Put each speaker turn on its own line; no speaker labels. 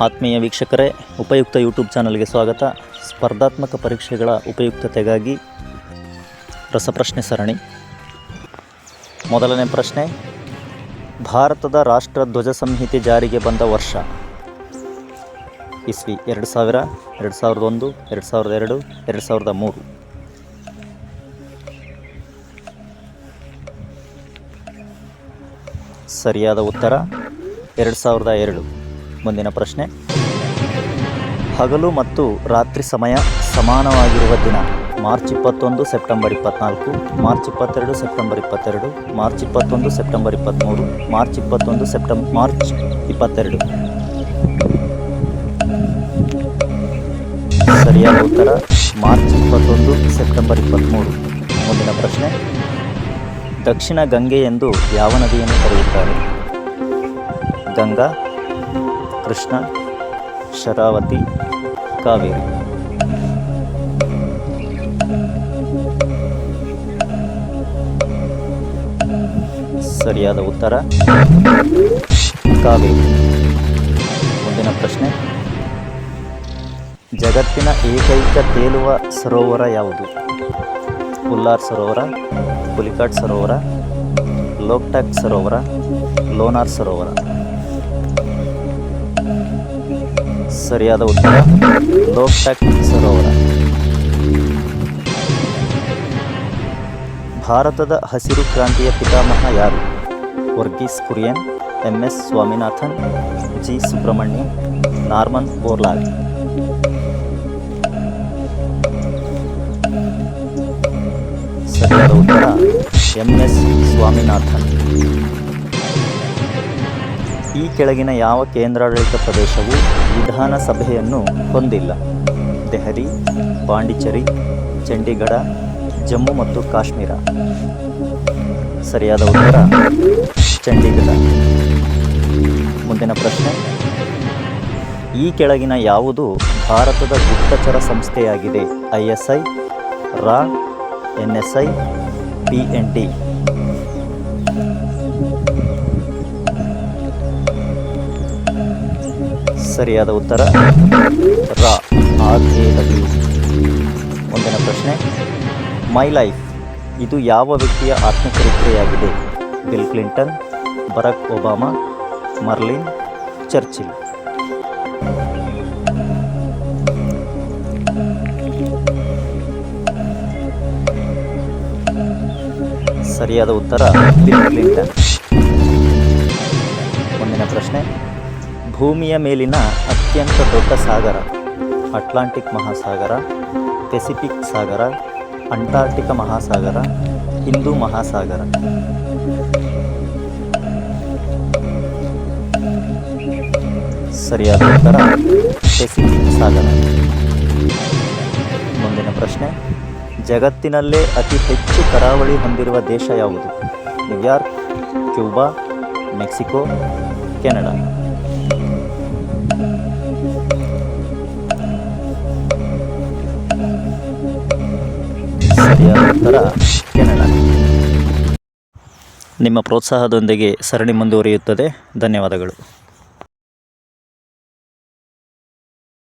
ಆತ್ಮೀಯ ವೀಕ್ಷಕರೇ, ಉಪಯುಕ್ತ ಯೂಟ್ಯೂಬ್ ಚಾನಲ್ಗೆ ಸ್ವಾಗತ. ಸ್ಪರ್ಧಾತ್ಮಕ ಪರೀಕ್ಷೆಗಳ ಉಪಯುಕ್ತತೆಗಾಗಿ ರಸಪ್ರಶ್ನೆ ಸರಣಿ. ಮೊದಲನೇ ಪ್ರಶ್ನೆ, ಭಾರತದ ರಾಷ್ಟ್ರ ಧ್ವಜ ಸಂಹಿತೆ ಜಾರಿಗೆ ಬಂದ ವರ್ಷ? ಇಸ್ವಿ 2000, 2001, 2002, 2003. ಸರಿಯಾದ ಉತ್ತರ 2002. ಮುಂದಿನ ಪ್ರಶ್ನೆ, ಹಗಲು ಮತ್ತು ರಾತ್ರಿ ಸಮಯ ಸಮಾನವಾಗಿರುವ ದಿನ? March 21, September 24, March 22, September 22, March 21, September 23, March 22, March 22. ಸರಿಯಾದ ಉತ್ತರ ಮಾರ್ಚ್ 21, ಸೆಪ್ಟೆಂಬರ್ 23. ಮುಂದಿನ ಪ್ರಶ್ನೆ, ದಕ್ಷಿಣ ಗಂಗೆ ಎಂದು ಯಾವ ನದಿಯನ್ನು ಕರೆಯುತ್ತಾರೆ? ಗಂಗಾ, ಕೃಷ್ಣ, ಶರಾವತಿ, ಕಾವೇರಿ. ಸರಿಯಾದ ಉತ್ತರ ಕಾವೇರಿ. ಮುಂದಿನ ಪ್ರಶ್ನೆ, ಜಗತ್ತಿನ ಏಕೈಕ ತೇಲುವ ಸರೋವರ ಯಾವುದು? ಉಲ್ಲಾರ್ ಸರೋವರ, ಪುಲಿಕಾಟ್ ಸರೋವರ, ಲೋಕ್ಟಾಕ್ ಸರೋವರ, ಲೋನಾರ್ ಸರೋವರ. ಸರಿಯಾದ ಉತ್ತರ ಲೋಕ್ಟಾಕ್ ಸರೋವರ. ಭಾರತದ ಹಸಿರು ಕ್ರಾಂತಿಯ ಪಿತಾಮಹ ಯಾರು? Verghese Kurien, MS Swaminathan, G Subrahmanyam, Norman Borlaug. ಸರಿಯಾದ ಉತ್ತರ MS ಸ್ವಾಮಿನಾಥನ್. ಈ ಕೆಳಗಿನ ಯಾವ ಕೇಂದ್ರಾಡಳಿತ ಪ್ರದೇಶವು ವಿಧಾನಸಭೆಯನ್ನು ಹೊಂದಿಲ್ಲ? ದೆಹಲಿ, ಪಾಂಡಿಚೇರಿ, ಚಂಡೀಗಢ, ಜಮ್ಮು ಮತ್ತು ಕಾಶ್ಮೀರ. ಸರಿಯಾದ ಉತ್ತರ ಚಂಡೀಗಢ. ಮುಂದಿನ ಪ್ರಶ್ನೆ, ಈ ಕೆಳಗಿನ ಯಾವುದು ಭಾರತದ ಗುಪ್ತಚರ ಸಂಸ್ಥೆಯಾಗಿದೆ? ISI, RA, NSI, PNT. ಸರಿಯಾದ ಉತ್ತರ RA. ಮುಂದಿನ ಪ್ರಶ್ನೆ, ಮೈ ಲೈಫ್ ಇದು ಯಾವ ವ್ಯಕ್ತಿಯ ಆತ್ಮಚರಿತ್ರೆಯಾಗಿದೆ? Bill Clinton, Barack Obama, Marilyn, Churchill. ಸರಿಯಾದ ಉತ್ತರ ಬಿಲ್ ಕ್ಲಿಂಟನ್. ಮುಂದಿನ ಪ್ರಶ್ನೆ, ಭೂಮಿಯ ಮೇಲಿನ ಅತ್ಯಂತ ದೊಡ್ಡ ಸಾಗರ? ಅಟ್ಲಾಂಟಿಕ್ ಮಹಾಸಾಗರ, ಪೆಸಿಫಿಕ್ ಸಾಗರ, ಅಂಟಾರ್ಟಿಕ ಮಹಾಸಾಗರ, ಹಿಂದೂ ಮಹಾಸಾಗರ. ಸರಿಯಾದ ಉತ್ತರ ಪೆಸಿಫಿಕ್ ಸಾಗರ. ಮುಂದಿನ ಪ್ರಶ್ನೆ, ಜಗತ್ತಿನಲ್ಲೇ ಅತಿ ಹೆಚ್ಚು ಕರಾವಳಿ ಹೊಂದಿರುವ ದೇಶ ಯಾವುದು? New York, Cuba, Mexico, Canada. ಸರಿಯಾದ ಉತ್ತರ ಕೆನಡಾ. ನಿಮ್ಮ ಪ್ರೋತ್ಸಾಹದೊಂದಿಗೆ ಸರಣಿ ಮುಂದುವರಿಯುತ್ತದೆ. ಧನ್ಯವಾದಗಳು.